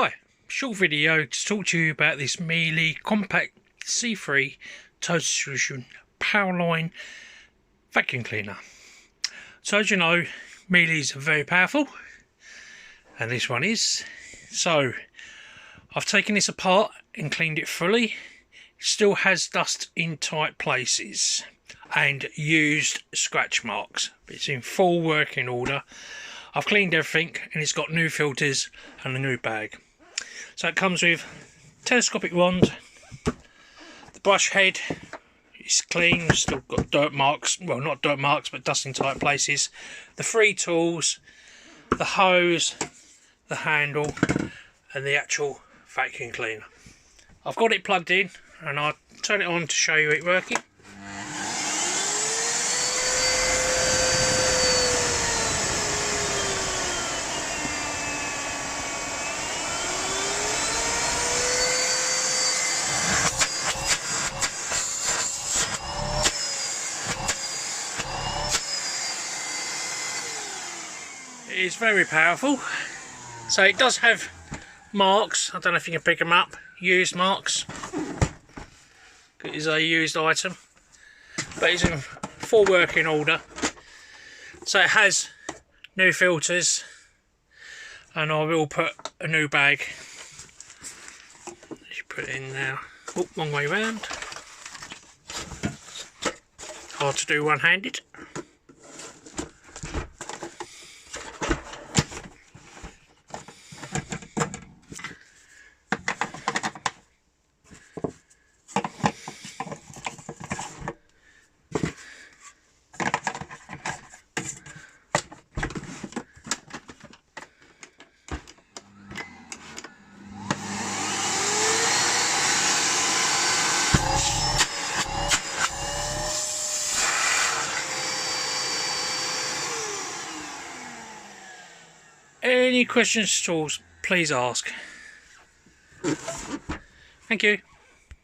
Hi, short video to talk to you about this Miele compact C3 total solution PowerLine vacuum cleaner. So as you know, Miele's are very powerful, and this one is. So I've taken this apart and cleaned it fully. It still has dust in tight places and used scratch marks, but it's in full working order. I've cleaned everything and it's got new filters and a new bag. So it comes with telescopic wand, the brush head is clean, still got dirt marks, well not dirt marks but dust in tight places, the 3 tools, the hose, the handle and the actual vacuum cleaner. I've got it plugged in and I'll turn it on to show you it working. It is very powerful. So it does have marks, I don't know if you can pick them up, used marks. It is a used item, but it's in full working order. So it has new filters, and I will put a new bag. You put it in now. Oh, wrong way round. Hard to do one-handed. Any questions at all, please ask. Thank you.